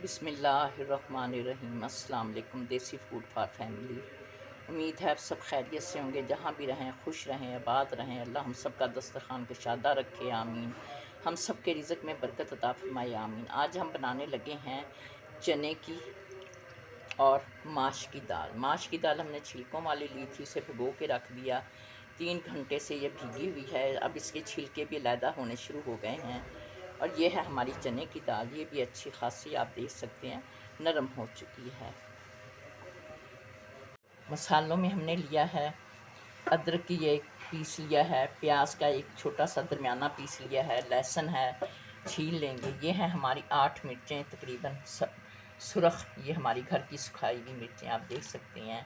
बिस्मिल्लाहिर्रहमानिर्रहीम। अस्सलाम वालेकुम। देसी फूड फॉर फैमिली। उम्मीद है आप सब खैरियत से होंगे, जहाँ भी रहें खुश रहें, आबाद रहें। अल्लाह हम सब का दस्तरखान को शादा रखे, आमीन। हम सब के रिज़्क़ में बरकत अता फरमाए, आमीन। आज हम बनाने लगे हैं चने की और माश की दाल। माश की दाल हमने छिलकों वाली ली थी, उसे भिगो के रख दिया। 3 घंटे से ये भीगी हुई है। अब इसके छिलके भी अलहदा होने शुरू हो गए हैं। और ये है हमारी चने की दाल। ये भी अच्छी खासी आप देख सकते हैं नरम हो चुकी है। मसालों में हमने लिया है अदरक की एक पीस लिया है, प्याज का एक छोटा सा दरमियाना पीस लिया है, लहसुन है छील लेंगे। ये है हमारी 8 मिर्चें तकरीबन सुरख, ये हमारी घर की सुखाई हुई मिर्चें आप देख सकते हैं।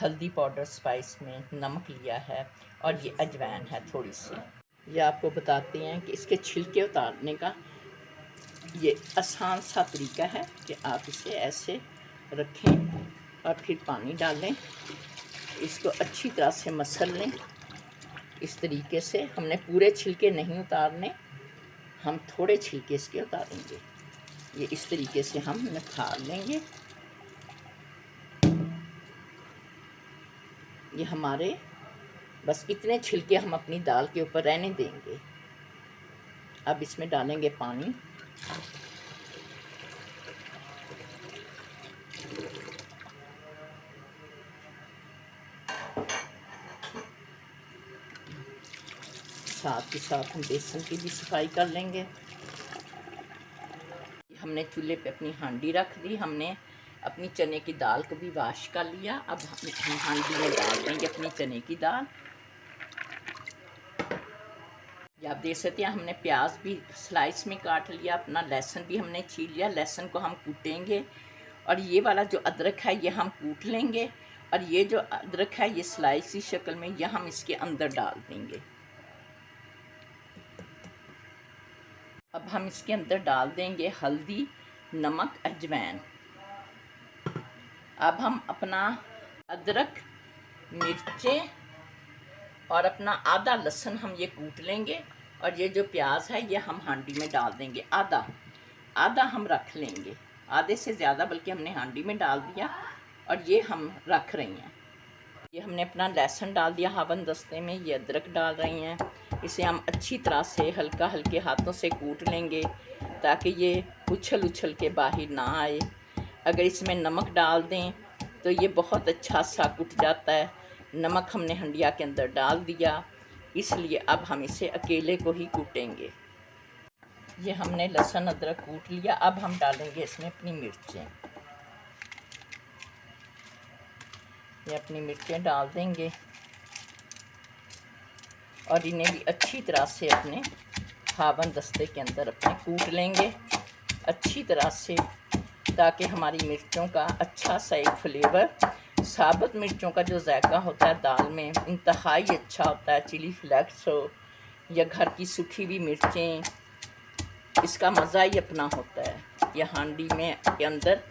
हल्दी पाउडर, स्पाइस में नमक लिया है और ये अजवाइन है थोड़ी सी। ये आपको बताते हैं कि इसके छिलके उतारने का ये आसान सा तरीका है कि आप इसे ऐसे रखें और फिर पानी डालें, इसको अच्छी तरह से मसल लें। इस तरीके से हमने पूरे छिलके नहीं उतारने, हम थोड़े छिलके इसके उतारेंगे। ये इस तरीके से हम निखार लेंगे। ये हमारे बस इतने छिलके हम अपनी दाल के ऊपर रहने देंगे। अब इसमें डालेंगे पानी। साथ ही साथ हम बेसन की भी सफाई कर लेंगे। हमने चूल्हे पे अपनी हांडी रख दी। हमने अपनी चने की दाल को भी वाश कर लिया। अब हम हांडी में डाल देंगे अपनी चने की दाल। ये आप देख सकते हैं हमने प्याज भी स्लाइस में काट लिया, अपना लहसुन भी हमने छील लिया। लहसुन को हम कूटेंगे और ये वाला जो अदरक है ये हम कूट लेंगे। और ये जो अदरक है ये स्लाइस की शक्ल में यह हम इसके अंदर डाल देंगे। अब हम इसके अंदर डाल देंगे हल्दी, नमक, अजवाइन। अब हम अपना अदरक, मिर्चें और अपना आधा लहसुन हम ये कूट लेंगे। और ये जो प्याज है ये हम हांडी में डाल देंगे। आधा आधा हम रख लेंगे, आधे से ज़्यादा बल्कि हमने हांडी में डाल दिया और ये हम रख रही हैं। ये हमने अपना लहसुन डाल दिया हावन दस्ते में। ये अदरक डाल रही हैं। इसे हम अच्छी तरह से हल्के हाथों से कूट लेंगे ताकि ये उछल उछल के बाहर ना आए। अगर इसमें नमक डाल दें तो ये बहुत अच्छा सा कुट जाता है। नमक हमने हंडिया के अंदर डाल दिया, इसलिए अब हम इसे अकेले को ही कूटेंगे। ये हमने लहसुन अदरक कूट लिया। अब हम डालेंगे इसमें अपनी मिर्चें। ये अपनी मिर्चें डाल देंगे और इन्हें भी अच्छी तरह से अपने हावन दस्ते के अंदर अपने कूट लेंगे अच्छी तरह से, ताकि हमारी मिर्चों का अच्छा सा एक फ्लेवर, साबुत मिर्चों का जो जायका होता है दाल में इंतहाई अच्छा होता है। चिली फ्लेक्स हो या घर की सूखी हुई मिर्चें, इसका मज़ा ही अपना होता है। यह हांडी में के अंदर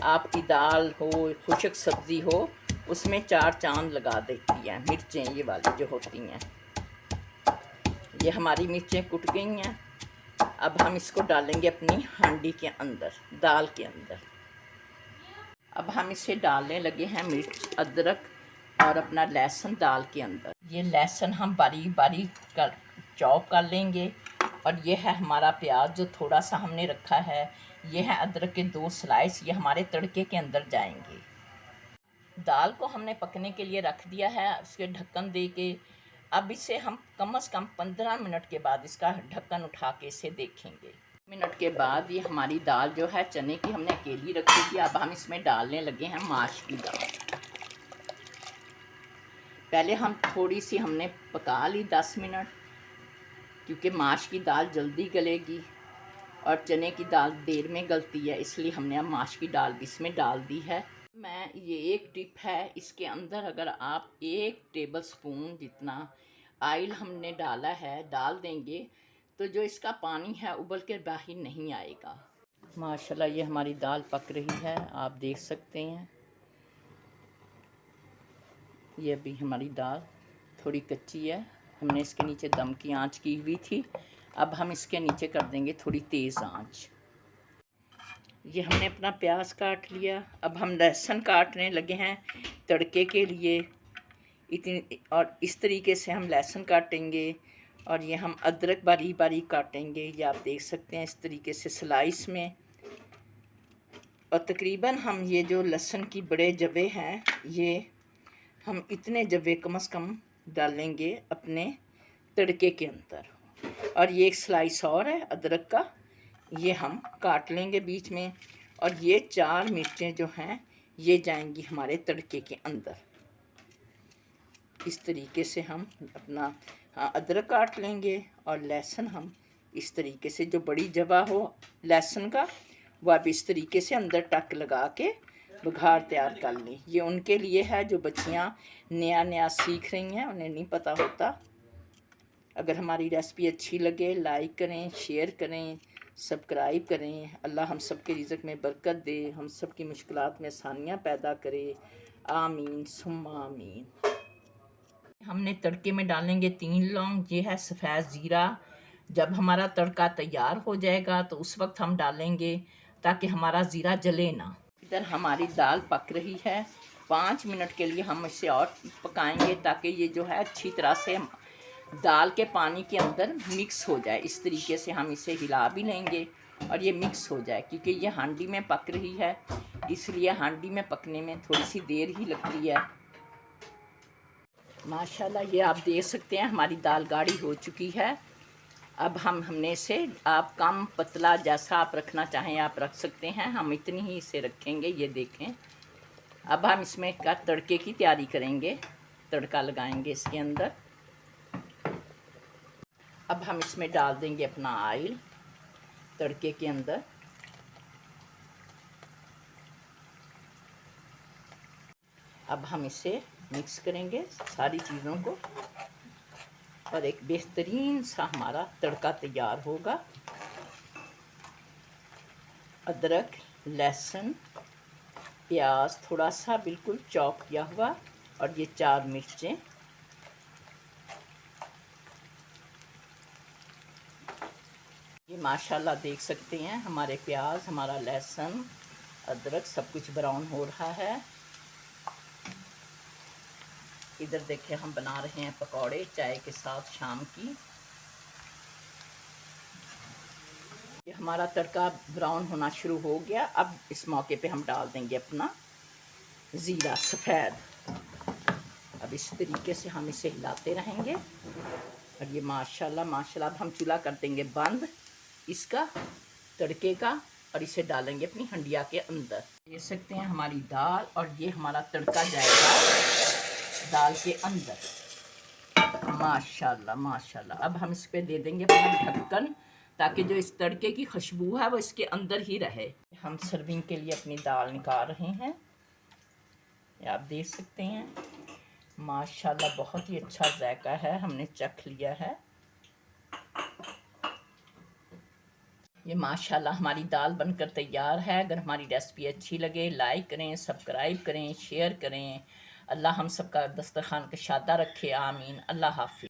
आपकी दाल हो, खुशक सब्ज़ी हो, उसमें 4 चांद लगा देती हैं मिर्चें ये वाली जो होती हैं। ये हमारी मिर्चें कुट गई हैं। अब हम इसको डालेंगे अपनी हांडी के अंदर, दाल के अंदर। अब हम इसे डालने लगे हैं मिर्च, अदरक और अपना लहसुन दाल के अंदर। ये लहसुन हम बारीक बारीक कर चॉप कर लेंगे। और ये है हमारा प्याज जो थोड़ा सा हमने रखा है। ये है अदरक के 2 स्लाइस, ये हमारे तड़के के अंदर जाएंगे। दाल को हमने पकने के लिए रख दिया है उसके ढक्कन दे के। अब इसे हम कम से कम 15 मिनट के बाद इसका ढक्कन उठा के इसे देखेंगे। मिनट के बाद ये हमारी दाल जो है चने की हमने अकेली रखी थी। अब हम इसमें डालने लगे हैं माश की दाल। पहले हम थोड़ी सी हमने पका ली 10 मिनट, क्योंकि माश की दाल जल्दी गलेगी और चने की दाल देर में गलती है, इसलिए हमने अब माश की दाल भी इसमें डाल दी है। मैं ये एक टिप है, इसके अंदर अगर आप 1 टेबल स्पून जितना ऑयल हमने डाला है डाल देंगे तो जो इसका पानी है उबल कर बाहर नहीं आएगा। माशाल्लाह ये हमारी दाल पक रही है, आप देख सकते हैं। ये अभी हमारी दाल थोड़ी कच्ची है, हमने इसके नीचे दम की आंच की हुई थी। अब हम इसके नीचे कर देंगे थोड़ी तेज़ आंच। ये हमने अपना प्याज काट लिया। अब हम लहसुन काटने लगे हैं तड़के के लिए। इतनी और इस तरीके से हम लहसुन काटेंगे। और ये हम अदरक बारीक बारीक काटेंगे। ये आप देख सकते हैं इस तरीके से स्लाइस में। और तकरीबन हम ये जो लहसुन की बड़े जवे हैं, ये हम इतने जवे कम से कम डालेंगे अपने तड़के के अंदर। और ये एक स्लाइस और है अदरक का, ये हम काट लेंगे बीच में। और ये 4 मिर्चें जो हैं ये जाएंगी हमारे तड़के के अंदर। इस तरीके से हम अपना अदरक काट लेंगे। और लहसुन हम इस तरीके से, जो बड़ी जवा हो लहसुन का, वह अब इस तरीके से अंदर टक लगा के बघार तैयार कर लें। ये उनके लिए है जो बच्चियां नया नया सीख रही हैं, उन्हें नहीं पता होता। अगर हमारी रेसिपी अच्छी लगे लाइक करें, शेयर करें, सब्सक्राइब करें। अल्लाह हम सब के रिज़्क़ में बरकत दे, हम सब की मुश्किलात में आसानियाँ पैदा करे। आमीन सुम्मा आमीन। हमने तड़के में डालेंगे 3 लौंग। ये है सफ़ेद ज़ीरा। जब हमारा तड़का तैयार हो जाएगा तो उस वक्त हम डालेंगे ताकि हमारा ज़ीरा जले ना। इधर हमारी दाल पक रही है। 5 मिनट के लिए हम इसे और पकाएंगे ताकि ये जो है अच्छी तरह से दाल के पानी के अंदर मिक्स हो जाए। इस तरीके से हम इसे हिला भी लेंगे और ये मिक्स हो जाए, क्योंकि ये हांडी में पक रही है, इसलिए हांडी में पकने में थोड़ी सी देर ही लगती है। माशाल्लाह ये आप देख सकते हैं हमारी दाल गाढ़ी हो चुकी है। अब हमने इसे, आप कम पतला जैसा आप रखना चाहें आप रख सकते हैं, हम इतनी ही इसे रखेंगे। ये देखें। अब हम इसमें का तड़के की तैयारी करेंगे, तड़का लगाएंगे इसके अंदर। अब हम इसमें डाल देंगे अपना ऑयल तड़के के अंदर। अब हम इसे मिक्स करेंगे सारी चीज़ों को और एक बेहतरीन सा हमारा तड़का तैयार होगा। अदरक, लहसुन, प्याज थोड़ा सा बिल्कुल चॉप किया हुआ और ये 4 मिर्चें। ये माशाल्लाह देख सकते हैं हमारे प्याज, हमारा लहसुन, अदरक सब कुछ ब्राउन हो रहा है। इधर देखिए हम बना रहे हैं पकौड़े चाय के साथ शाम की। ये हमारा तड़का ब्राउन होना शुरू हो गया। अब इस मौके पे हम डाल देंगे अपना ज़ीरा सफ़ेद। अब इस तरीके से हम इसे हिलाते रहेंगे और ये माशाल्लाह माशाल्लाह। अब हम चूल्हा कर देंगे बंद इसका तड़के का और इसे डालेंगे अपनी हंडिया के अंदर। देख सकते हैं हमारी दाल और ये हमारा तड़का जाएगा दाल के अंदर। माशाल्लाह माशाल्लाह। अब हम इस पे दे देंगे अपना ढक्कन ताकि जो इस तड़के की खुशबू है वो इसके अंदर ही रहे। हम सर्विंग के लिए अपनी दाल निकाल रहे हैं, ये आप देख सकते हैं। माशाल्लाह बहुत ही अच्छा जायका है, हमने चख लिया है। ये माशाल्लाह हमारी दाल बनकर तैयार है। अगर हमारी रेसिपी अच्छी लगे लाइक करें, सब्सक्राइब करें, शेयर करें। अल्लाह हम सबका दस्तरखान कशादा रखे। आमीन। अल्लाह हाफिज़।